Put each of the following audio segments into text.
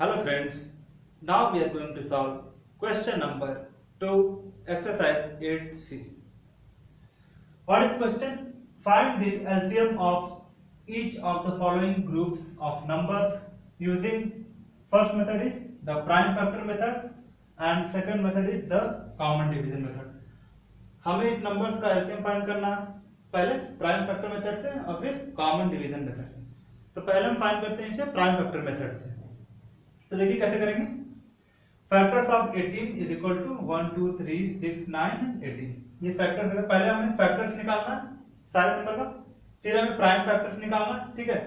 Hello friends, now we are going to solve question number 2, exercise 8C. What is question? Find the LCM of each of the following groups of numbers using first method is the prime factor method and second method is the common division method. हमें इस numbers का LCM find करना है, पहले prime factor method से और फिर common division method से। तो पहले हम फाइंड करते हैं इसे प्राइम फैक्टर मेथड से। तो देखिए कैसे करेंगे। Factors of 18 is equal to 1 2 3 6 9 18। ये फैक्टर्स है, पहले हमें फैक्टर्स निकालना है सारे नंबर का, फिर हमें प्राइम फैक्टर्स निकालना है, ठीक है।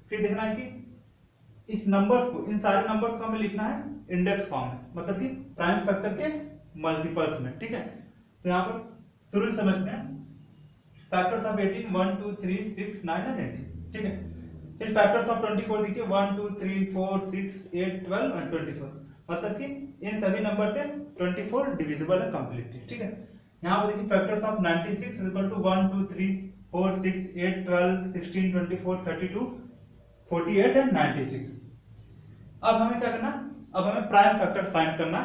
फिर देखना है कि इस नंबर्स को, इन सारे नंबर्स को हमें लिखना है इंडेक्स फॉर्म में, मतलब कि प्राइम फैक्टर के मल्टीपल्स में, ठीक है। तो यहाँ पर शुरू से समझते हैं। फैक्टर्स ऑफ 18 1 2 3 6 9 और 18, ठीक है। फिर फैक्टर्स ऑफ 24 देखिए 1 2 3 4 6 8 12 और 24, मतलब कि इन सभी नंबर से 24 डिविजिबल है कंप्लीटली, ठीक है। यहाँ पर देखिए factors of 96 is equal to 1 2 3 4 6 8 12 16 24 32 48 and 96। अब हमें क्या करना, अब हमें प्राइम फैक्टर्स फाइंड करना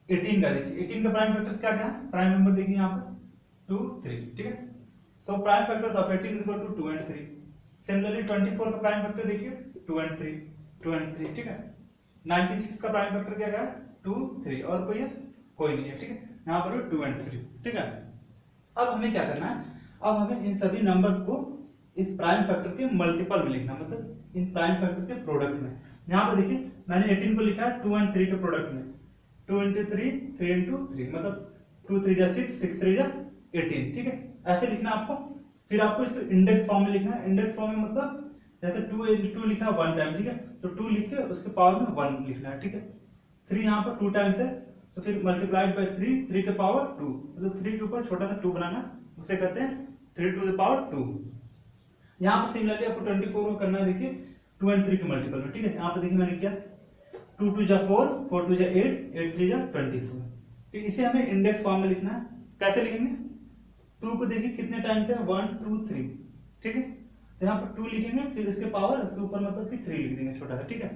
18 का। देखिए 18 का प्राइम फैक्टर्स क्या क्या है, प्राइम नंबर देखिए यहाँ पर 2 3, ठीक है। So prime factors of 18 is equal to 2 and 3। Similarly 24 का प्राइम फैक्टर देखिए 2 एंड 3, 2 एंड 3, ठीक है। 96 का प्राइम फैक्टर क्या है 2 3, और कोई है, कोई नहीं है, ठीक है। यहाँ पर 2 एंड 3, ठीक है। अब हमें क्या करना है, अब हमें इन सभी नंबर्स को इस प्राइम फैक्टर के मल्टीपल में लिखना, मतलब इन प्राइम फैक्टर के प्रोडक्ट में। यहाँ पर देखिए मैंने 18 को लिखा है 2 एंड 3 के प्रोडक्ट में, 2 इंटू 3 3 इंटू 3, मतलब 2 3 जा 6 6 3 जा 18, ठीक है। ऐसे लिखना आपको। फिर आपको इसको इंडेक्स फॉर्म में लिखना है। इंडेक्स फॉर्म में मतलब जैसे 2 लिखा वन टाइम, ठीक है, तो 2 लिख के उसके पावर में 1 लिखना है, ठीक है। 3 यहाँ पर 2 टाइम्स है, तो फिर मल्टीप्लाइड बाय 3 के पावर 2, मतलब 3 के ऊपर छोटा सा 2 बनाना, उसे कहते हैं 3 टू द पावर 2। यहाँ पर सिमिलरली आपको 24 को करना है, देखिए 2 एंड 3 के मल्टीपल में, ठीक है। यहाँ पर देखिए मैंने क्या 2 2 जा 4 4 2 जा 8 8 3 जा 24। तो इसे हमें इंडेक्स फॉर्म में लिखना है। कैसे लिखेंगे, 2 को देखिए कितने टाइम्स है 1 2 3, ठीक है। तो यहाँ पर 2 लिखेंगे, फिर इसके पावर उसके ऊपर मतलब कि 3 लिख देंगे छोटा सा, ठीक है।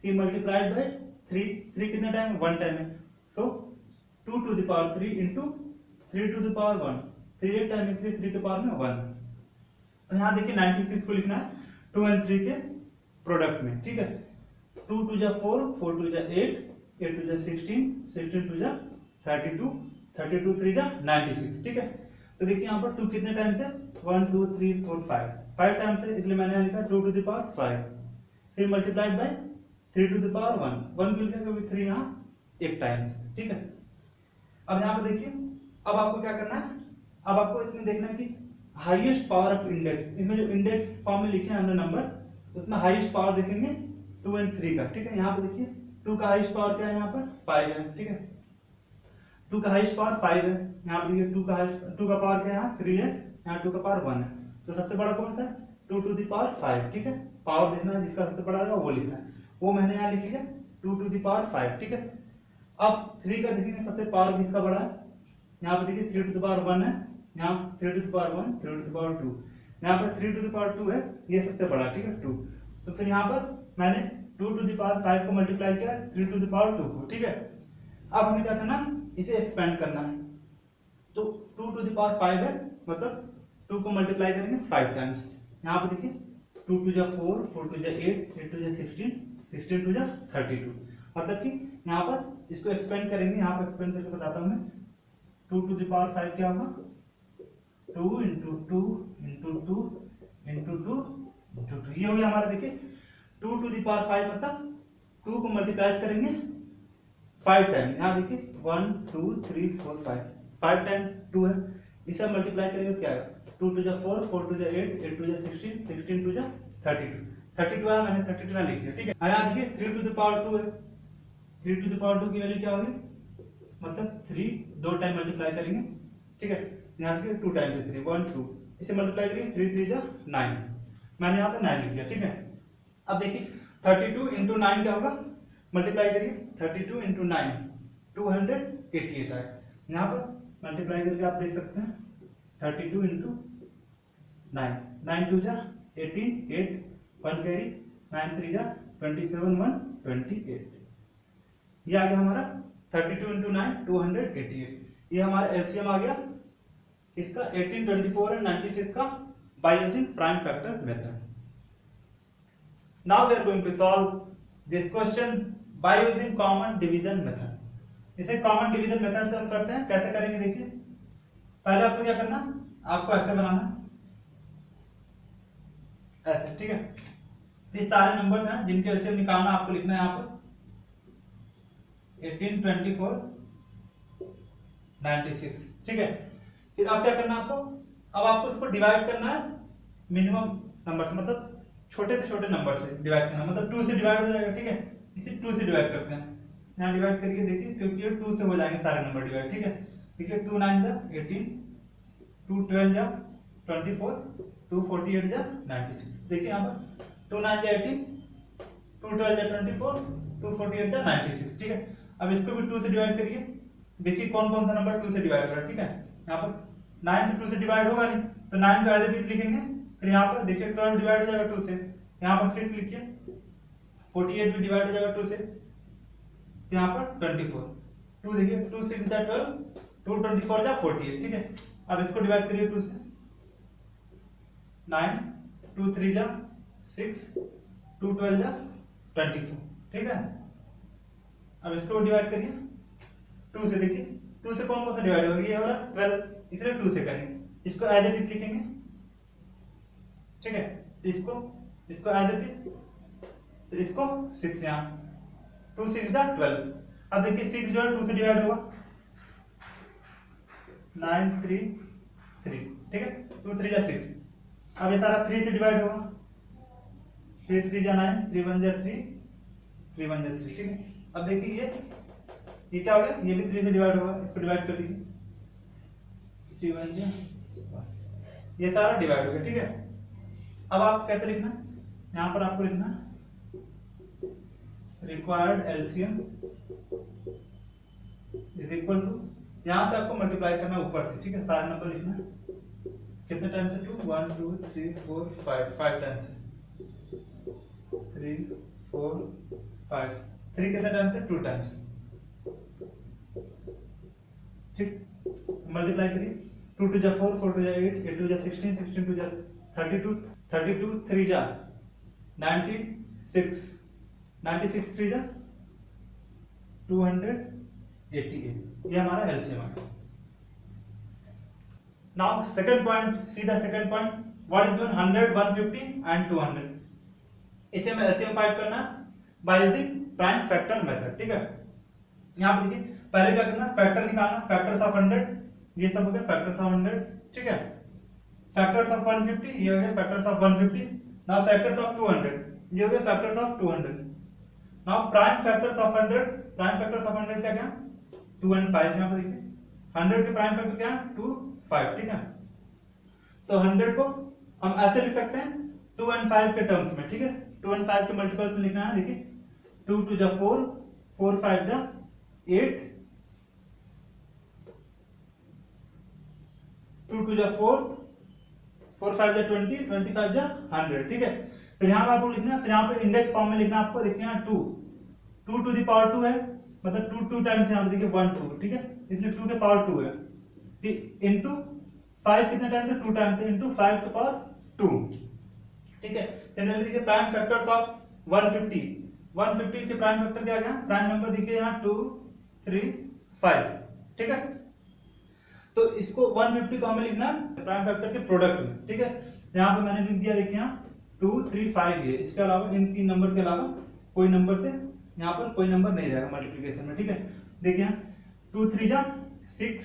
फिर मल्टीप्लाइड बाय 3 कितने टाइम, 1 टाइम है, so 2 to the power 3 into 3 to the power 1, 3 एक टाइम इसलिए 3 के पावर में 1। तो यहाँ देखिए 96 को लिखना है 2 एंड 3 के प्रोडक्ट में, ठीक है। 2 2 जा 4 4 2 जा 8 8 2 जा 16 16 2 जा 32 32 3 जा 96, ठीक है। तो देखिए यहाँ पर 2 कितने टाइम्स है 1 2 3 4 5 टाइम्स है, इसलिए मैंने यहाँ लिखा 2 टू द पावर 5। फिर multiplied by 3 to the power 1 1 क्यों लिखा, क्योंकि 3 यहाँ एक टाइम्स, ठीक है। अब यहाँ पर देखिए, अब आपको क्या करना है, अब आपको इसमें देखना है कि हाईएस्ट पावर ऑफ इंडेक्स, इसमें जो इंडेक्स फॉर्म में लिखे हैं हमने नंबर, उसमें हाईएस्ट पावर देखेंगे 2 एंड 3 का, ठीक है। यहाँ पे देखिए 2 का हाईएस्ट पावर क्या है, यहाँ पर 5 है, ठीक है। 2 का हाईएस्ट पावर 5 है, यहाँ पे देखिए 2 का पावर क्या है, यहाँ 3 है, यहाँ 2 का पावर 1 है। तो सबसे बड़ा कौन सा है 2 टू द पावर 5, ठीक है। पावर देखना है, जिसका सबसे बड़ा रहेगा वो लिखना है, वो मैंने यहाँ लिख लिया 2 टू द पावर 5, ठीक है। अब 3 का देखेंगे सबसे पावर किसका बड़ा है, यहाँ पे देखिए 3 टू द पावर 1 है, यहाँ 3 to the power 1 3 to the power 2, यहाँ पर 3 टू द पावर 2 है, ये सबसे बड़ा, ठीक है 2। तो फिर यहाँ पर मैंने 2 टू द पावर 5 को मल्टीप्लाई किया 3 टू द पावर 2 को, ठीक है। अब हमें क्या करना, इसे एक्सपेंड करना है। तो 2 टू द पावर 5 है, मतलब 2 को मल्टीप्लाई करेंगे 5 टाइम्स। यहाँ पे देखिए 2 टू जा 4 4 टू जा 8 8 टू जा 16 16 टू जा 32, मतलब कि यहाँ पर इसको एक्सपेंड करेंगे। यहाँ पर एक्सपेंड करके बताता हूँ मैं। 2 टू द पावर 5 क्या होगा 2 इंटू 2 इंटू 2 इंटू 2 इंटू 2, ये हो गया हमारा। देखिए 2 टू द पावर 5 मतलब 2 को मल्टीप्लाई करेंगे 5 टाइम। यहाँ देखिए 1 2 3 4 5 टाइम 2 है, इसे मल्टीप्लाई करेंगे तो क्या आएगा 2 टू जा 4 4 टू जा 8 8 टू जा 16 16 टू जा 32 32 है, मैंने 32 ना लिख लिया, ठीक है। यहाँ देखिए 3 टू द पावर 2 है, 3 टू द पावर 2 की वैल्यू क्या होगी, मतलब 3 2 टाइम मल्टीप्लाई करेंगे, ठीक है। यहाँ देखिए 2 टाइम से 3 1 2, इसे मल्टीप्लाई करेंगे 3 3 जा 9, मैंने यहाँ पे 9 लिख दिया, ठीक है। अब देखिए 32 इंटू 9 क्या होगा, मल्टीप्लाई करिए 32 इंटू 9 288 आए। यहाँ पर मल्टीप्लाई करके आप देख सकते हैं 32 इंटू 9 9 2 जा 18 8 1 कैरी 9 3 जा 27 1 28, ये आ गया हमारा 32 इंटू 9 288, ये हमारा एलसीएम आ गया इसका 18, 24 एंड 96 का by using prime factor method. Now we are going to solve this question by using common division method. इसे कॉमन डिवीजन मेथड से हम करते हैं, कैसे करेंगे देखिए। पहले आपको क्या करना, आपको ऐसे बनाना ऐसे, ठीक है। ये सारे नंबर्स हैं जिनके एलसीएम निकालना, आपको लिखना है यहाँ पर 18, 24, 96, ठीक है। फिर आप क्या करना आपको, अब आपको इसको डिवाइड करना है मिनिमम नंबर से, मतलब छोटे से छोटे नंबर से डिवाइड करना, मतलब 2 से डिवाइड हो जाएगा, ठीक है। इसे 2 से डिवाइड करते हैं, यहाँ डिवाइड करके देखिए, क्योंकि ये 2 से हो जाएंगे सारे नंबर डिवाइड, ठीक है। देखिए 2 9 जा 18, 2 12 जा 24, 2 48 जा 96, देखिए यहाँ पर 2 9 जा 18, 2 12 जा 24, 2 48 जा 96, ठीक है। अब इसको भी 2 से डिवाइड करिए, देखिए कौन कौन सा नंबर 2 से डिवाइड हो रहा है, ठीक है। यहाँ पर 9 से 2 से डिवाइड होगा नहीं, तो 9 को एज इट इज लिखेंगे। फिर यहाँ पर देखिए 12 डिवाइड हो जाएगा 2 से, यहाँ पर 6 लिखिए, 48 भी डिवाइड हो जाएगा 2 से, यहाँ पर 24, 2 देखिए 2 6 जा 12, 2 24 जा 48, ठीक है। अब इसको डिवाइड करिए 2 से, 9, 2 3 जा 6, 2 12 जा 24, ठीक है। अब इसको डिवाइड करिए 2 से, देखिए 2 से कौन कौन सा डिवाइड होगा, ये हो रहा है 12, इसलिए 2 से करेंगे, इसको एज इट इज लिखेंगे, ठीक है। इसको एज इट इज, तो इसको 6 यहाँ 2 6 जा 12, अब देखिए 6 जो है 2 से डिवाइड होगा 9 3 3, ठीक है। 2 3 जा 6, अब ये सारा 3 से डिवाइड होगा, 3 3 जा 9, 3 1 जा 3, 3 1 जा 3, ठीक है। अब देखिए ये क्या हो गया, ये भी 3 से डिवाइड होगा, इसको डिवाइड कर दीजिए, 3 1 जा, ये सारा डिवाइड हो गया, ठीक है। अब आप कैसे लिखना, यहाँ पर आपको लिखना required LCM is equal to, यहाँ से आपको मल्टीप्लाई करना ऊपर से, ठीक है। सारे नंबर लिखना, कितने टाइम से 2 1 2 3 4 5 टाइम से, 3 4 5, 3 कितने टाइम से 2 टाइम्स, ठीक। मल्टीप्लाई करिए, 2 2 जा 4, 4 2 जा 8, 8 2 जा 16, 16 2 जा 32, 32 3 जा 96, 96 3 जा 288, ये हमारा एलसीएम है। Now second point, see the second point, what is given 100 150 and 200, इसे हमें एलसीएम फाइंड करना bye using prime factor method, ठीक है। यहाँ पे देखिए पहले क्या करना, फैक्टर निकालना, फैक्टर्स ऑफ 100, ये सब हो गया फैक्टर्स ऑफ 100, ठीक है। फैक्टर्स ऑफ 150, ये हो गया factors of 150। Now factors of 200, ये हो गया factors of 200। Now prime factors of 100, prime factors of 100 क्या 2 and 5, यहाँ पर देखिए 100 के प्राइम फैक्टर क्या है 2 5, ठीक है। सो 100 को हम ऐसे लिख सकते हैं 2 and 5 के टर्म्स में, ठीक है। 2 and 5 के मल्टीपल्स में लिखना है, देखिए 2 2 जा 4, 4 5 जा 8, 2 2 जा 4, 4 5 जा 20, 25 जा 100, ठीक है। फिर यहाँ पे आपको लिखना है, फिर यहाँ पे इंडेक्स फॉर्म में लिखना आपको, देखिए यहाँ 2 टू द पावर 2 है, मतलब 2 टाइम्स यहाँ पे देखिए 1 2, ठीक है, इसलिए 2 के पावर 2 है, फिर इनटू 5 कितने टाइम्स है 2 टाइम्स है, इनटू 5 के पावर 2, ठीक है। जनरली देखिए प्राइम फैक्टर्स ऑफ 150 के प्राइम फैक्टर क्या गया, प्राइम नंबर देखिए यहाँ 2 3 5, ठीक है। तो इसको 150 को हमें लिखना है प्राइम फैक्टर के प्रोडक्ट में, ठीक है। यहाँ पे मैंने लिख दिया, देखिए यहाँ 2 3 5 ये, इसके अलावा इन 3 नंबर के अलावा कोई नंबर से यहाँ पर कोई नंबर नहीं रहेगा मल्टीप्लिकेशन में, ठीक है। देखिए 2 3 जा 6,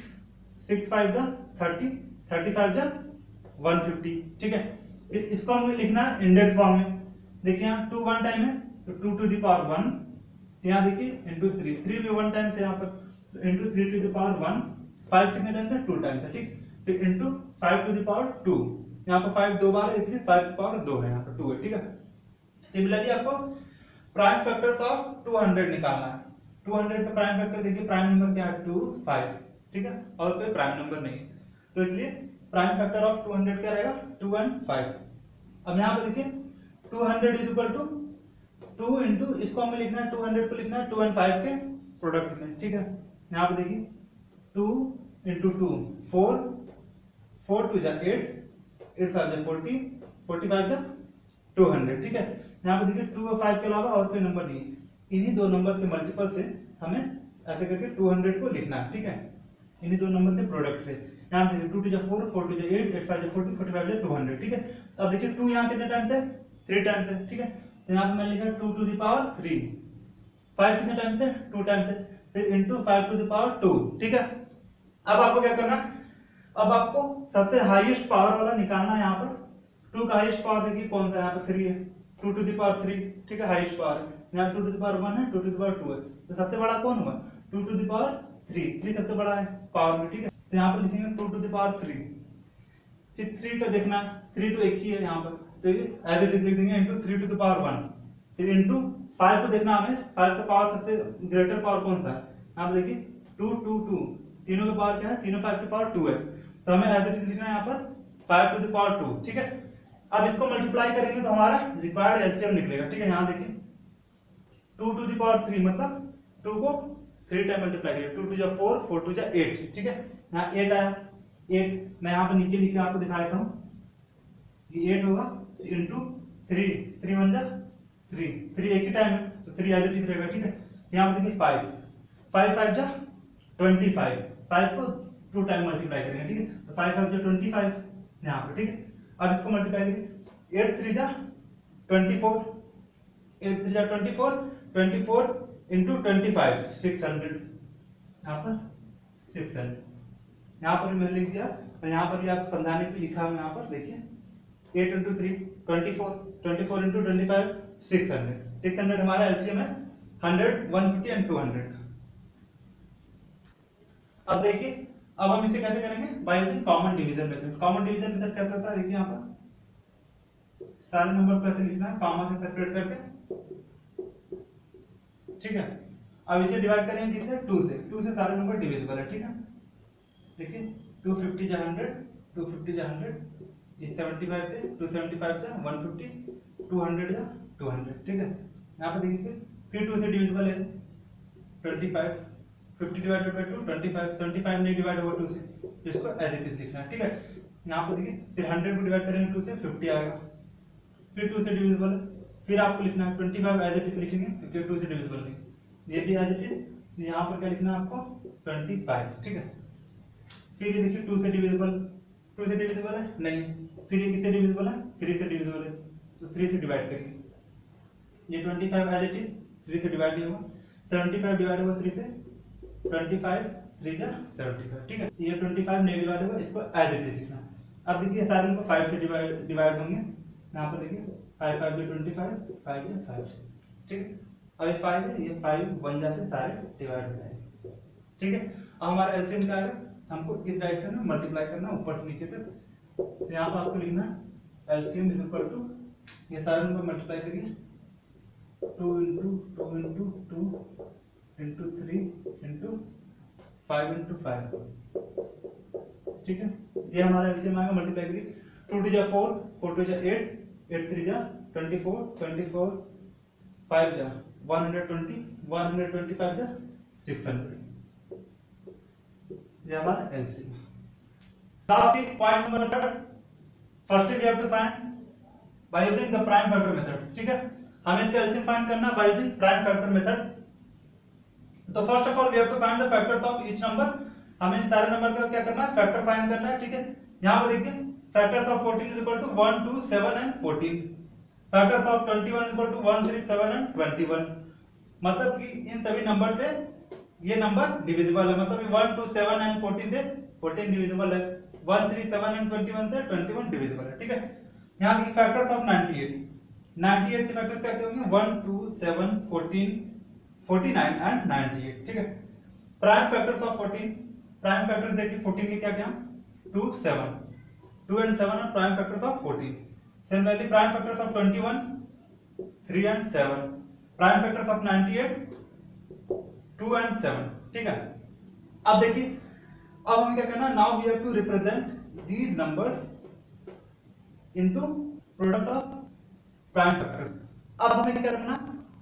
6 5 जा 30, 35 जा 150, ठीक है। फिर इसको हमें लिखना है इंडेक्स फॉर्म में, देखिए यहाँ 2 1 टाइम है तो 2 टू द पावर 1, यहाँ देखिए इनटू 3, 3 भी 1 टाइम से यहाँ पर, तो इनटू 3 टू द पावर 1, 5 कितने टाइम से 2 टाइम से, ठीक। फिर इनटू 5 टू द पावर 2, यहाँ पर 5 दो बार है इसलिए 5 की पावर 2 है, यहाँ पर 2 है, ठीक है। सिमिलरली आपको प्राइम फैक्टर्स ऑफ 200 निकालना है। 200 का प्राइम फैक्टर देखिए, प्राइम नंबर क्या है 2 5, ठीक है, और कोई प्राइम नंबर नहीं, तो इसलिए प्राइम फैक्टर ऑफ 200 क्या रहेगा 2 and 5। अब यहाँ पे देखिए 200 इज इक्वल टू 2 इंटू इसको हमें लिखना है 200 को लिखना है 2 एंड 5 के प्रोडक्ट में, ठीक है। यहाँ पे देखिए 2 इंटू 2 4, 4 2 जा 8, 8 5 जा 40, 45 जा 200, ठीक है। यहाँ पे देखिए 2 और 5 के अलावा और कोई नंबर नहीं है, इन्हीं दो नंबर के मल्टीपल से हमें ऐसे करके 200 को लिखना है, ठीक है, इन्हीं दो नंबर के प्रोडक्ट से। यहाँ पे 2 2 जा 4, 4 2 जा 8, 8 5 जा 40, 45 जा 200, ठीक है। तो अब देखिए 2 यहाँ कितने टाइम्स है, 3 टाइम्स है, ठीक है। तो यहाँ पे मैंने लिखा 2 टू द पावर 3, 5 कितने टाइम्स है, 2 टाइम्स है, फिर इंटू 5 टू द पावर 2, ठीक है। अब आपको क्या करना है, अब आपको सबसे हाईएस्ट पावर वाला निकालना है। यहाँ पर 2 का हाईएस्ट पावर देखिए कौन सा है, यहाँ पर 3 है, 2 टू द पावर 3, ठीक है, हाईएस्ट पावर है। यहाँ 2 टू द पावर 1 है, 2 टू द पावर 2 है, तो सबसे बड़ा कौन होगा, 2 टू द पावर 3, 3 सबसे बड़ा है पावर में, ठीक है। तो यहाँ पर लिखेंगे 2 टू द पावर 3, फिर 3 का देखना है, 3 तो एक ही है यहाँ पर, तो ये एज इट इज लिख देंगे इंटू 3 टू द पावर 1, फिर इंटू 5 को देखना हमें, 5 का पावर सबसे ग्रेटर पावर कौन सा है, यहाँ पर देखिए 2 2 2, तीनों का पावर क्या है, तीनों 5 की पावर 2 है, तो हमें एज इट इज लिखना है यहाँ पर 5 टू द पावर 2, ठीक है। अब इसको मल्टीप्लाई करेंगे तो हमारा रिक्वायर्ड एलसीएम निकलेगा, ठीक है। यहाँ देखिए 2 टू द पावर 3 मतलब 2 को 3 टाइम मल्टीप्लाई करेंगे, 2 2 जा 4, 4 2 जा 8, ठीक है। यहाँ 8 आया, 8 मैं यहाँ पर नीचे लिख के आपको दिखा देता हूँ, ये 8 होगा इंटू 3, 3 1 जा 3, 3 एक ही टाइम है तो 3 एज इट इज रहेगा, ठीक है। यहाँ पर देखिए 5, 5 5 जा 25, 5 को 2 टाइम मल्टीप्लाई करेंगे, ठीक है, तो 5 5 जा 25 यहाँ पर, ठीक है। अब इसको मल्टीप्लाई करेंगे, 8 3 जा 24, 8 3 जा 24, 24 इंटू 25 600, यहाँ पर 600, यहाँ पर मैंने लिख दिया, और यहाँ पर भी आप समझाने के लिए लिखा हूँ, यहाँ पर देखिए 8 इंटू 3 24, 24 इंटू 25 600, 600 हमारा एलसीएम है 100, 150 एंड 200। अब देखिए, अब हम इसे कैसे करेंगे, bye using common division method. Common division method कैसे होता है, देखिए यहाँ पर सारे नंबर कैसे लिखना है, कॉमन से सेपरेट करके, ठीक है। अब इसे डिवाइड करेंगे किससे, 2 से, 2 से सारे नंबर डिविजिबल है, ठीक है। देखिए 250 जा 100, 250 जा 100, ये 75 से 275 जा 150, 200 जा 200, ठीक है। यहाँ पर देखिए फिर 2 से डिविजिबल है 25, 50 डिवाइडेड बाय 2 25, 75 नहीं डिवाइड होगा 2 से, तो इसको एज इट इज लिखना है, ठीक है। यहाँ पर देखिए फिर 100 को डिवाइड करेंगे 2 से 50 आएगा, फिर 2 से डिविजिबल है, फिर आपको लिखना है 25 एज इट इज लिखेंगे क्योंकि 2 से डिविजिबल नहीं, ये भी एज इट इज, यहाँ पर क्या लिखना है आपको 25, ठीक है। फिर ये देखिए 2 से डिविजिबल, 2 से डिविजिबल है नहीं, फिर ये किससे डिविजिबल है, 3 से डिविजिबल है, तो 3 से डिवाइड करेंगे, ये 25 एज इट इज 3 से डिवाइड नहीं होगा, 75 डिवाइड होगा 3 से, 25 3 जा 75, ठीक है। ये 25 नहीं डिवाइड होगा, इसको एज इट इज लिखना। अब देखिए सारे नंबर 5 से डिवाइड होंगे, यहाँ पर देखिए 5 5 जा 25, 5 जा 5, ठीक है। अब ये 5 है, ये 5 1 जा से सारे डिवाइड हो जाएंगे, ठीक है। अब हमारा एलसीएम क्या आएगा, हमको इस डायरेक्शन में मल्टीप्लाई करना ऊपर से नीचे तक, तो यहाँ पर आपको लिखना एलसीएम इज इक्वल टू, ये सारे नंबर मल्टीप्लाई करिए 2 into 2 into 2 into 3 into 5 into 5, ठीक है। ये हमारा एलसीएम आएगा, मल्टीप्लाई करिए 2 2 जा 4, 4 2 जा 8, 8 3 जा 24, 24 5 जा 120, 125 जा 600, ये हमारा LCM. Now see point number third. Firstly we have to find by using the prime factor method, ठीक है। हमें इसका एलसीएम फाइंड करना by using prime factor method। तो first of all we have to find the factors of each number। हमें इन सारे number का क्या करना है, फैक्टर फाइंड करना है, ठीक है। यहाँ पर देखिए factors of 14 is equal to 1 2 7 and 14, factors of 21 is equal to 1 3 7 and 21, मतलब कि इन सभी नंबर से ये नंबर डिविजिबल है, मतलब 1 2 7 and 14 से 14 डिविजिबल है, 1 3 7 and 21 से 21 डिविजिबल है, ठीक है। यहाँ देखिए फैक्टर्स ऑफ 98, 98 के फैक्टर्स कैसे होंगे, 1 2 7 14 49 एंड 98, ठीक है। Prime factors of 14, prime factors देखिए 14 के क्या क्या 2 7, 2 and 7 are prime factors of 14। Similarly prime factors of 21 3 and 7, prime factors of 98 2 and 7, ठीक है। अब देखिए अब हमें क्या करना है, now we have to represent these numbers into product of prime factors. अब हमें क्या करना,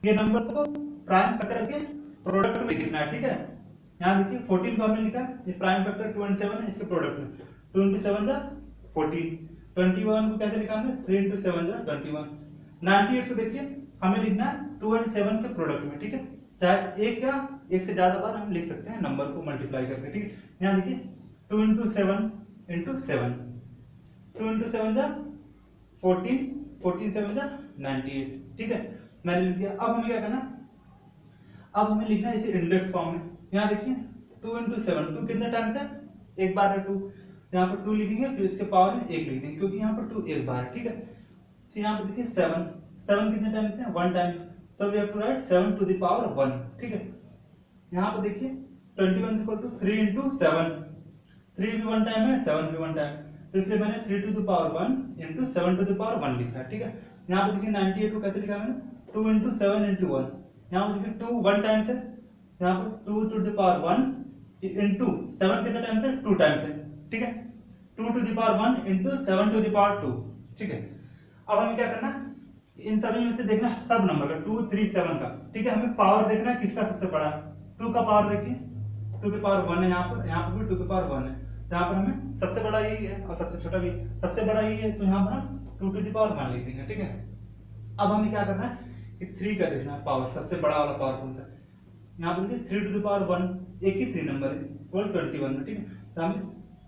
ये नंबर को प्राइम फैक्टर के प्रोडक्ट में लिखना है, ठीक है। यहाँ देखिए 14 को हमने लिखा, ये प्राइम फैक्टर 2 and 7 है, इसके प्रोडक्ट में 2 into 7 जा 14, 21 को कैसे लिखा हमने 3 into 7 जा 21, 98 को देखिए हमें लिखना है 2 and 7 के प्रोडक्ट में, ठीक है। चाहे एक या एक से ज्यादा बार हम लिख सकते हैं नंबर को मल्टीप्लाई करके, ठीक है। यहाँ देखिए 2 into 7 into 7, 2 into 7 जा 14, 14 7 जा 98, ठीक है, मैंने लिख दिया। अब हमें क्या करना, अब हमें लिखना है इसे इंडेक्स फॉर्म में। यहाँ देखिए 2 into 7, 2 कितने टाइम्स है, एक बार है 2, यहाँ पर 2 लिखेंगे, फिर इसके पावर में 1 लिख देंगे क्योंकि यहाँ पर 2 एक बार है, ठीक है। फिर यहाँ पर देखिए 7, 7 कितने टाइम्स है, 1 times, so we have to write 7 to the power 1, ठीक है। यहाँ पर देखिए 21 इक्वल टू 3 into 7, 3 भी 1 टाइम है, 7 भी 1 टाइम, तो इसलिए मैंने 3 to the power 1 into 7 to the power 1 लिखा है, ठीक है। यहाँ पर देखिए 98 को कैसे लिखा मैंने 2 into 7 into 1, यहाँ पर देखिए 2 1 टाइम्स है, यहाँ पर 2 to the power 1 into 7 कितने टाइम्स है, 2 टाइम्स है, ठीक है। 2 to the power 1 into 7 to the power 2, ठीक है। अब हमें क्या करना, इन सभी में से देखना सब नंबर का 2 3 7 का, ठीक है। हमें पावर देखना है किसका सबसे बड़ा, 2 का पावर देखिए 2 के पावर 1 है, यहाँ पर भी 2 के पावर 1 है, यहाँ पर हमें सबसे बड़ा यही है और सबसे छोटा भी सबसे बड़ा यही है, तो यहाँ पर हम 2 to the power 1 लिख देंगे, ठीक है। अब हमें क्या करना है कि 3 का देखना है पावर, सबसे बड़ा वाला पावर कौन सा है, यहाँ पर देखिए 3 to the power 1, एक ही 3 नंबर है, इक्वल 21 में, ठीक है। तो हमें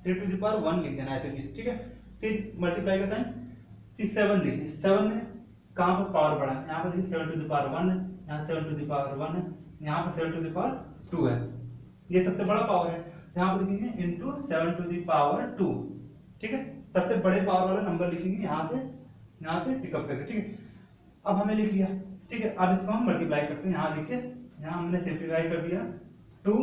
3 to the power 1 लिख देना है ऐसे, ठीक है। फिर मल्टीप्लाई का साइन, फिर 7 देखिए 7 में कहाँ पर पावर बढ़ा है, यहाँ पर देखिए 7 to the power 1 है, यहाँ 7 to the power 1 है, यहाँ पर 7 to the power 2 है, ये सबसे बड़ा पावर है, यहाँ पर लिखेंगे इनटू 7 to the power 2, ठीक है। सबसे बड़े पावर वाला नंबर लिखेंगे यहाँ से पिकअप करके, ठीक है। अब हमें लिख लिया, ठीक है। अब इसको हम मल्टीप्लाई करते हैं, यहाँ देखिए यहाँ हमने सिंप्लीफाई कर दिया, 2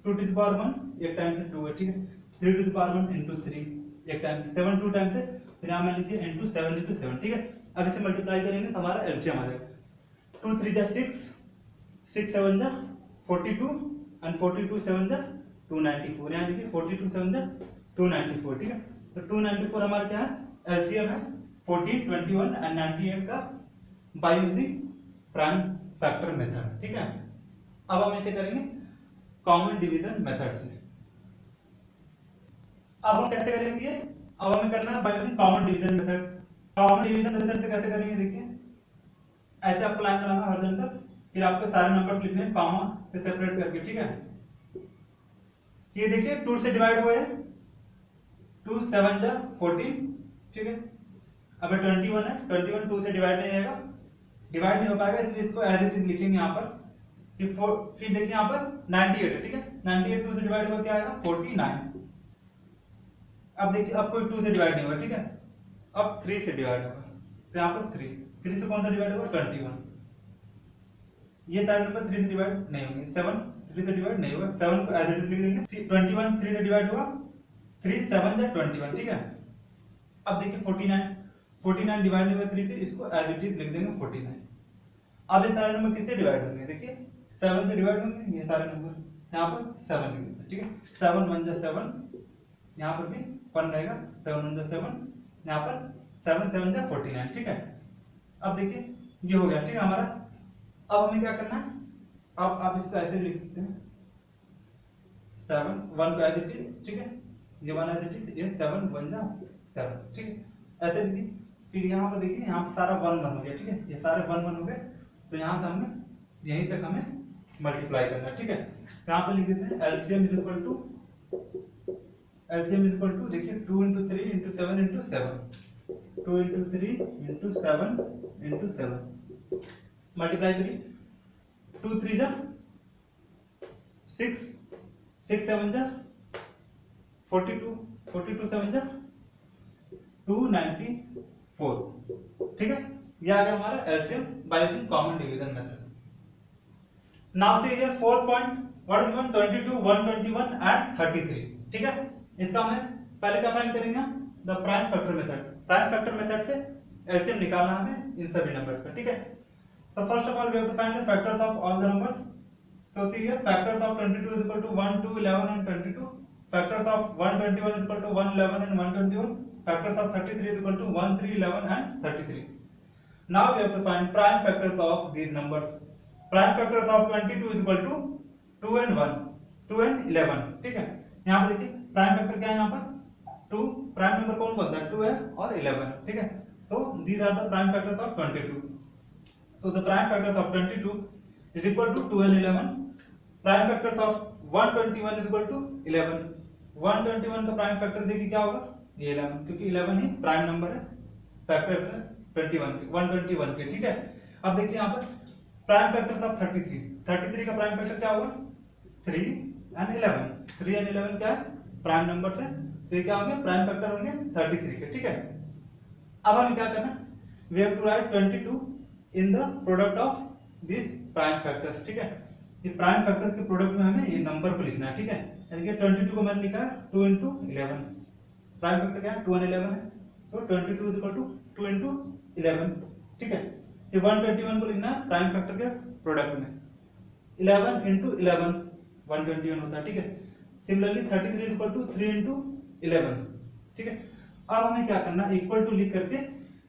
to the power 1 एक टाइम से 2 है, ठीक है। 3 to the power 1 into 3 एक टाइम से, 7 2 टाइम से, फिर यहाँ मैंने लिखिए into 7 into 7, ठीक है। अब इसे मल्टीप्लाई करेंगे तो हमारा एलसीएम आ जाएगा, 2 3 जा 6, 6 7 जा 42 एंड 42 7 जा 294, यहाँ देखिए 42 7 जा 294, ठीक है। तो 294 हमारा क्या है, एलसीएम है 14 21 एंड 98 का by using prime factor method, ठीक है। अब हम इसे करेंगे कॉमन डिवीजन मेथड से। अब हम कैसे करेंगे, अब हमें करना है bye using common division method. Common division method से कैसे करेंगे, देखिए ऐसे आपको लाइन बनाना हॉरिजॉन्टल, फिर आपको सारे नंबर्स लिखने हैं कॉमा से सेपरेट करके, ठीक है। ये देखिए 2 से डिवाइड हुए, 2 7 जा 14, ठीक है। अब 21 है, 21 2 से डिवाइड नहीं आएगा, डिवाइड नहीं हो पाएगा, इसलिए इसको एज इट इज लिखेंगे यहाँ पर। फिर देखिए यहाँ पर 98 है, ठीक है। 98 2 से डिवाइड होकर क्या आएगा 49। अब देखिए अब कोई 2 से डिवाइड नहीं होगा, ठीक है। अब 3 से डिवाइड होगा, तो यहाँ पर 3 से कौन सा डिवाइड होगा 21, ये सारे नंबर 3 से डिवाइड नहीं होंगे, 7 3 से डिवाइड नहीं होगा, 7 को एज इट इज लिख देंगे। 21 3 से डिवाइड होगा, 3 7 जा 21, ठीक है। अब देखिए 49 डिवाइड नहीं हुआ 3 से, इसको एज इट इज लिख देंगे 49। अब ये सारे नंबर किससे डिवाइड होंगे, देखिए 7 से डिवाइड होंगे ये सारे नंबर, यहाँ पर 7 लिख देंगे, ठीक है। 7 1 जा 7, यहाँ पर भी 1 रहेगा, 7 1 जा 7, यहाँ पर 7 7 जा 49, ठीक है। अब देखिए ये हो गया, ठीक है हमारा। अब हमें क्या करना है, अब आप इसको ऐसे लिख सकते हैं 7 1 को एज इट इज, ठीक है, ये 1 एज इट इज, ये 7 1 जा 7, ठीक है, ऐसे लिखिए। फिर यहाँ पर देखिए यहाँ पर सारा 1 1 हो गया, ठीक है, ये सारे 1 1 हो गए, तो यहाँ से हमें यहीं तक हमें मल्टीप्लाई करना है, ठीक है। यहाँ पर लिख देते हैं एलसीएम इज इक्वल टू देखिए 2 into 3 into 7 into 7, 2 into 3 into 7 into 7, multiply करिए, 2 3 जा 6, 6 7 जा 42, 42 7 जा 294, ठीक है। यह आ गया हमारा LCM by using common division method. Now see here 4 point, what is 122 121 and 33, ठीक है। इसका हमें पहले क्या फाइंड करेंगे, the prime factor method. Prime factor method से एलसीएम निकालना हमें इन सभी नंबर्स का, ठीक है। So first of all we have to find the factors of all the numbers. So see here factors of 22 is equal to 1 2 11 and 22, factors of 121 is equal to 1 11 and 121, factors of 33 is equal to 1 3 11 and 33. Now we have to find prime factors of these numbers. Prime factors of 22 is equal to 2 and 1, 2 and 11, ठीक है। यहाँ पे देखिए prime factor क्या है, यहाँ पर 2, prime number कौन बोलता है 2 है और 11, ठीक है। So these are the prime factors of 22। So the prime factors of 22 is equal to 2 and 11। Prime factors of 121 is equal to 11। 121 का प्राइम फैक्टर देखिए क्या होगा, ये 11, क्योंकि 11 ही प्राइम नंबर है, फैक्टर्स है 21 के, 121 के, ठीक है। अब देखिए यहाँ पर प्राइम फैक्टर्स ऑफ 33 का प्राइम फैक्टर क्या होगा 3 and 11। 3 and 11 क्या है, प्राइम नंबर है, तो ये क्या होंगे प्राइम फैक्टर होंगे 33 के, ठीक है। अब हमें क्या करना, we have to write 22 in the product of this prime factors, ठीक है। ये प्राइम फैक्टर्स के प्रोडक्ट में हमें ये नंबर को लिखना है, ठीक है। देखिए 22 को मैंने लिखा है 2 into 11, प्राइम फैक्टर क्या है 2 and 11 है, तो 22 इज इक्वल टू 2 into 11, ठीक है। ये 121 को लिखना है प्राइम फैक्टर के प्रोडक्ट में, 11 into 11 121 होता है, ठीक है। Similarly 33 is equal to 3 into 11, ठीक है। अब हमें क्या करना, इक्वल टू लिख करके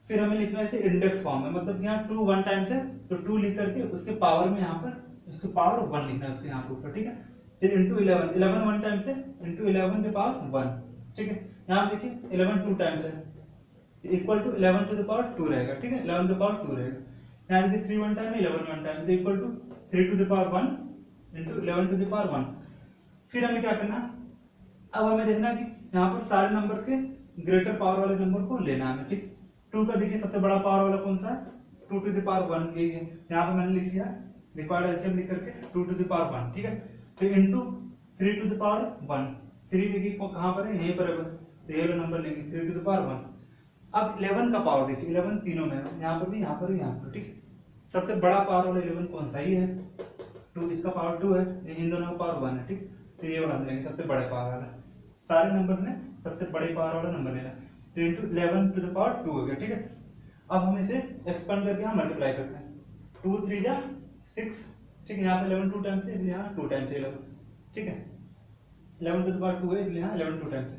फिर हमें लिखना है इसे इंडेक्स फॉर्म में, मतलब यहाँ 2 1 टाइम्स है तो 2 लिख करके उसके पावर में यहाँ पर उसके पावर 1 लिखना है उसके यहाँ पर ऊपर, ठीक है। फिर इंटू 11, 11 1 टाइम्स है इंटू 11 के पावर 1, ठीक है। यहाँ देखिए 11 2 टाइम्स है, equal to 11 to the power 2 रहेगा, ठीक है, 11 टू द पावर 2 रहेगा। यहाँ देखिए 3 1 टाइम है, 11 1 टाइम, तो equal to 3 to the power 1 into 11 to the power 1। फिर हमें क्या करना, अब हमें देखना कि यहाँ पर सारे नंबर्स के ग्रेटर पावर वाले नंबर को लेना है, ठीक। 2 का देखिए सबसे बड़ा पावर वाला कौन सा है, 2 टू द पावर 1, ये यहाँ पर मैंने लिख दिया रिक्वायर्ड एलसीएम लिख करके 2 टू द पावर 1, ठीक है। फिर इंटू 3 टू द पावर 1, 3 देखिए कहाँ पर है, यहीं पर है बस, तो ये वाला नंबर लेंगे 3 टू द पावर 1। अब 11 का पावर देखिए 11 तीनों में है, यहाँ पर भी, यहाँ पर भी, यहाँ पर, ठीक। सबसे बड़ा पावर वाला 11 कौन सा, ये है 2, इसका पावर 2 है, इन दोनों का पावर 1 है, ठीक। तो ये वाला हम लेंगे सबसे बड़े पावर वाला, सारे नंबर में सबसे बड़े पावर वाला नंबर लेना, तो इंटू 11 टू द पावर 2 हो गया, ठीक है। अब हम इसे एक्सपेंड करके हम मल्टीप्लाई करते हैं, 2 3 जा 6, ठीक है। यहाँ पे 11 2 टाइम्स है, इसलिए यहाँ 2 टाइम्स 11, ठीक है। 11 टू द पावर 2 है, इसलिए यहाँ 11 2 टाइम्स है,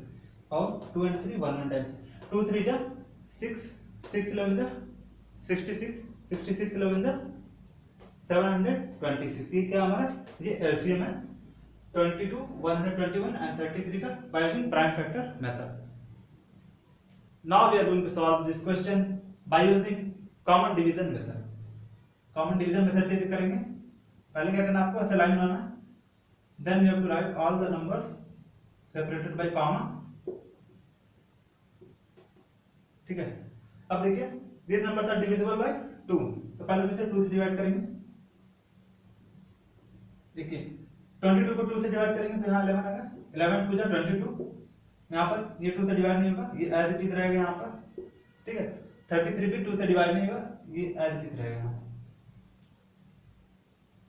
और 2 and 3 1 1 टाइम्स, 2 3 जा 6, 6 11 जा 66, 66 11 जा 726। ये क्या हमारा, ये एलसीएम है 22 121 and 33 का by using prime factor method. Now we are going to solve this question by using common division method. Common division method से करेंगे, पहले क्या करना आपको, ऐसे line banana, then we have to write all the numbers separated by comma, ठीक है। अब देखिए these numbers are divisible by 2, तो पहले इसे 2 से डिवाइड करेंगे, देखिए 22 को 2 से डिवाइड करेंगे तो यहाँ 11 आएगा, 11 2 जा 22, यहाँ पर ये 2 से डिवाइड नहीं होगा, ये एज इट इज रहेगा यहाँ पर, ठीक है। 33 भी 2 से डिवाइड नहीं होगा, ये एज इट इज रहेगा यहाँ।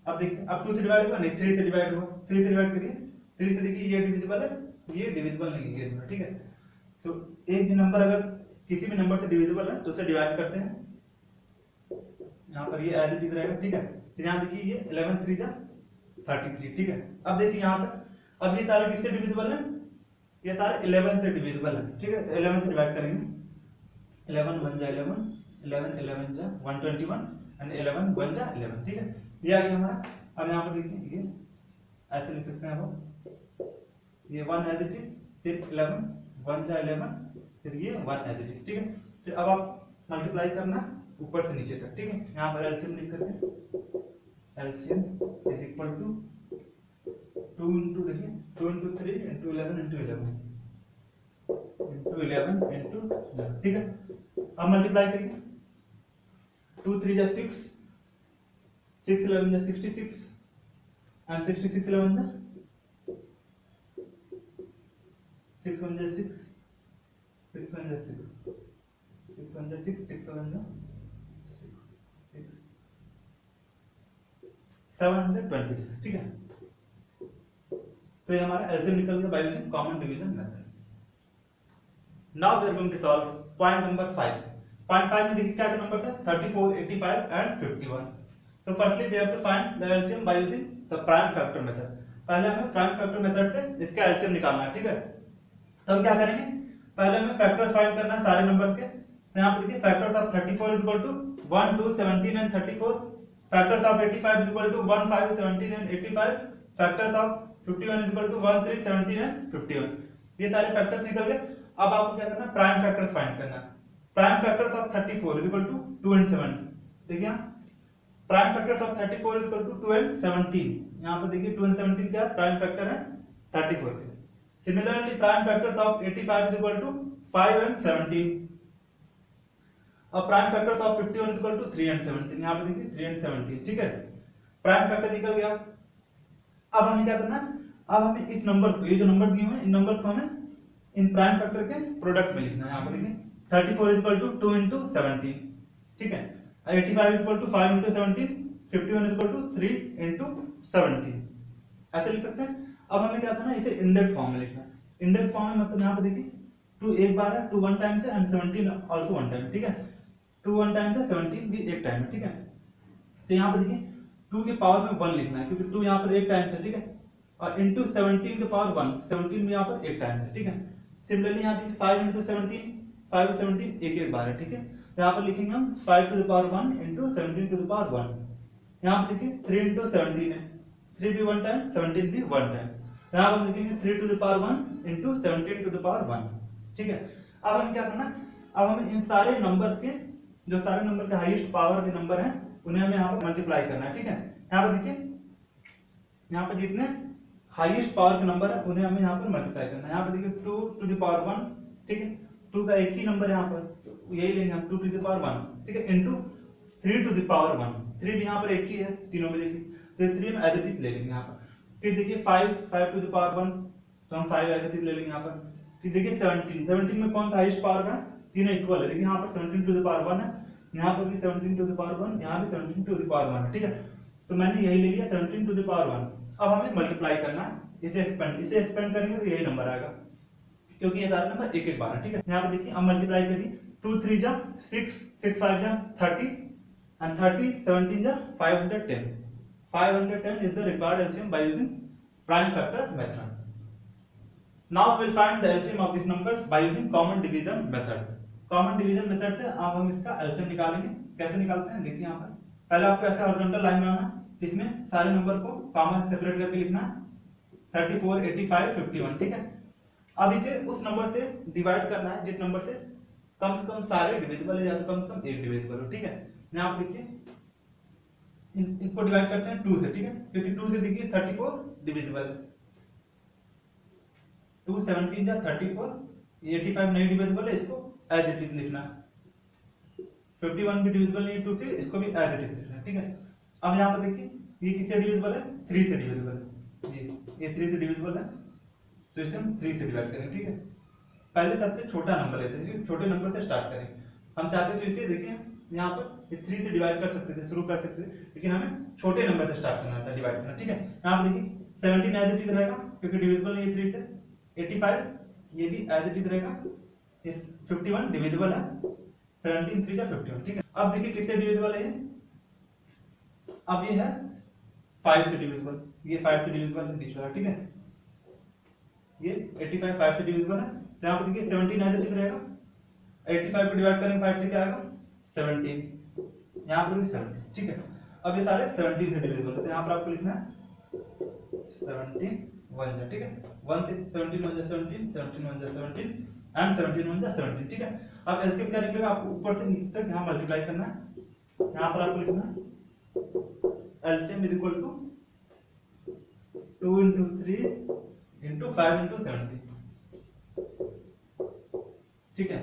अब देखिए अब 2 से डिवाइड होगा नहीं, 3 से डिवाइड होगा, 3 से डिवाइड करिए, 3 से देखिए ये डिविजिबल है, ये डिविजिबल नहीं है इसमें, ठीक है। तो एक भी नंबर अगर किसी भी नंबर से डिविजिबल है तो उसे डिवाइड करते हैं, यहाँ पर ये एज इट इज रहेगा, ठीक है। फिर यहाँ देखिए ये 11 3 जा 33, ठीक है। अब देखिए यहाँ तक, अब ये सारे किससे डिविजिबल है, ये सारे 11 से डिविजिबल है, ठीक है। 11 से डिवाइड करेंगे, 11 1 जा 11, 11 11 जा 121 एंड 11 1 जा 11, ठीक है। ये आ गया हमारा। अब यहाँ पर देखिए ये ऐसे लिख सकते हैं हम, ये 1 एज इट इज, फिर 11 1 जा 11, फिर ये 1 एज इट इज, ठीक है। फिर अब आप मल्टीप्लाई करना ऊपर से नीचे तक, ठीक है। यहाँ पर एलसीएम लिख करके, LCM is equal to 2 into देखिए 2 into 3 into 11 into 11 into 11 into 11, ठीक है। अब मल्टीप्लाई करिए, 2 3 जा 6, 6 11 जा 66 and 66 11 जा 6 1 जा 6, 6 1 जा 6, 6 1 जा 6, 6 1 जा 6, 726, ठीक है। तो ये हमारा एलसीएम निकल गया by using common division method. Now we are going to solve point number 5। Point 5 में देखिए क्या नंबर था, 34 85 एंड 51। तो firstly we have to find the LCM by using the prime factor method. पहले हमें प्राइम फैक्टर मेथड से इसका LCM निकालना है, ठीक है। तो हम क्या करेंगे, पहले हमें फैक्टर्स फाइंड करना है सारे नंबर्स के। तो यहाँ पे देखिए factors of 34 is equal to 1 2 17 and 34 factors of 85 is equal to 1 5 17 and 85, factors of 51 is equal to 1 3 17 and 51। ये सारे फैक्टर्स निकल गए। अब आपको क्या करना है, प्राइम फैक्टर्स फाइंड करना है। Prime factors of 34 is equal to 2 and 7। देखिए prime factors of 34 is equal to 2 and 17। यहां पर देखिए 2 एंड 17 क्या प्राइम फैक्टर है 34 के। Similarly prime factors of 85 is equal to 5 and 17। अब prime factors of 51 is equal to 3 and 17। यहां पर देखिए 3 एंड 17, ठीक है, प्राइम फैक्टर निकल गया। अब हमें क्या करना है, अब हमें इस नंबर को, ये जो नंबर दिए हुए हैं इन नंबर को हमें इन प्राइम फैक्टर के प्रोडक्ट में लिखना है। यहां पर देखिए 34 इज इक्वल टू 2 into 17, ठीक है, 85 is equal to 5 into 17, 51 is equal to 3 into 17, ऐसे लिख सकते हैं। अब हमें क्या करना है, इसे इंडेक्स फॉर्म में लिखना है। इंडेक्स फॉर्म में मतलब यहाँ पे देखिए 2 एक बार है, 2 वन टाइम्स है एंड 17 आल्सो वन टाइम, ठीक है, 2 वन टाइम्स है, 17 भी एक टाइम है, ठीक है। तो यहाँ पे देखिए 2 के पावर में 1 लिखना है क्योंकि 2 यहाँ पर एक टाइम है, ठीक है, और इंटू 17 के पावर 1, 17 भी यहाँ पर एक टाइम है, ठीक है। सिमिलरली यहाँ देखिए 5 into 17, 5 17 एक एक बार है, ठीक है। तो यहाँ पर लिखेंगे हम 5 to the power 1 into 17 to the power 1। यहाँ पर देखिए 3 into 17 है, 3 भी वन टाइम, 17 भी वन टाइम। यहाँ पर हम लिखेंगे 3 to the power 1 into 17 to the power 1, ठीक है। अब हम क्या करना, अब हमें इन सारे नंबर के, जो सारे नंबर के हाईएस्ट पावर के नंबर हैं उन्हें हमें यहाँ पर मल्टीप्लाई करना है, ठीक है। यहाँ पर देखिए, यहाँ पर जितने हाईएस्ट पावर के नंबर है उन्हें हमें यहाँ पर मल्टीप्लाई करना है। यहाँ पर देखिए 2 to the power 1, ठीक है, 2 का एक ही नंबर यहाँ पर, तो यही लेंगे हम 2 to the power 1, ठीक है, इनटू 3 to the power 1, 3 भी यहाँ पर एक ही है तीनों में देखिए, तो 3 में एज इट इज ले लेंगे यहाँ पर। फिर देखिए 5 to the power 1, तो हम 5 एज इट इज ले लेंगे यहाँ पर। फिर देखिए 17 में कौन सा हाईएस्ट पावर का, तीनों इक्वल है, देखिए यहाँ पर 17 to the power 1 है, यहाँ पर भी 17 to the power 1, यहाँ भी 17 to the power 1 है, ठीक है। तो मैंने यही ले लिया 17 to the power 1। अब हमें मल्टीप्लाई करना है, इसे एक्सपेंड करेंगे तो यही नंबर आएगा क्योंकि ये सारे नंबर एक एक बार है, ठीक है। यहाँ पे देखिए अब मल्टीप्लाई करिए, 2 3 जा 6, 6 5 जा 30 एंड 30 17 जा 510। 510 is the required LCM by using prime factor method. Now we will find the LCM of these numbers by using common division method. Common division method से अब हम इसका LCM निकालेंगे। कैसे निकालते हैं देखिए, यहाँ पर पहले आपको ऐसे हॉरिजॉन्टल लाइन में आना, इसमें सारे नंबर को कॉमा से सेपरेट करके लिखना है, 34 85 51, ठीक है। अब इसे उस नंबर से डिवाइड करना है जिस नंबर से कम सारे डिविजिबल है या तो कम से कम एक डिविजिबल हो, ठीक है। यहाँ आप देखिए इसको डिवाइड करते हैं 2 से, ठीक है, क्योंकि 2 से देखिए 34 डिविजिबल है, 2 17 जा 34, 85 नहीं डिविजिबल है, इसको एज इट इज लिखना है। 51 भी डिविजिबल नहीं है 2 से, इसको भी एज इट इज लिखना है, ठीक है। अब यहाँ पर देखिए ये किससे डिविजिबल है, 3 से डिविजिबल है, ये 3 से डिविजिबल है, तो इसे हम 3 से डिवाइड करेंगे, ठीक है। पहले सबसे छोटा नंबर लेते हैं, छोटे नंबर से स्टार्ट करेंगे। हम चाहते तो इसे देखिए यहाँ पर 3 से डिवाइड कर सकते थे, शुरू कर सकते थे, लेकिन हमें छोटे नंबर से स्टार्ट करना था, डिवाइड करना, ठीक है। यहाँ पर देखिए 17 एज इट इज रहेगा क्योंकि डिविजिबल नहीं है 3 से, 85 ये भी एज इट इज रहेगा, 51 डिविजिबल है, 17 3 जा 51, ठीक है। अब देखिए किससे डिविजिबल है, अब ये है 5 से डिविजिबल, ये 5 से डिविजिबल है बीच वाला, ठीक है। ये 85 5 से डिविजिबल है, तो यहाँ पर देखिए 17 एज इट इज रहेगा, 85 को डिवाइड करेंगे 5 से क्या आएगा 17, यहाँ पर भी 17, ठीक है। अब ये सारे 17 से डिविजिबल है, तो यहाँ पर आपको लिखना है 17 1 जा, ठीक है, 1 से 17 1 जा 17, 17 1 जा 17 एंड 17 1 जा 17, ठीक है। अब एलसीएम क्या निकलेगा, आपको ऊपर से नीचे तक यहाँ मल्टीप्लाई करना है, यहाँ पर आपको लिखना है LCM is equal to 2 into 3 into 5 into 17, ठीक है।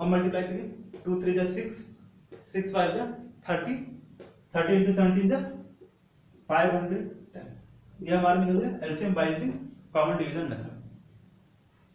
अब मल्टीप्लाई करिए, 2 3 जा 6, 6 5 जा 30, 30 into 17 जा 510। ये हमारा निकल गया LCM by using common division method।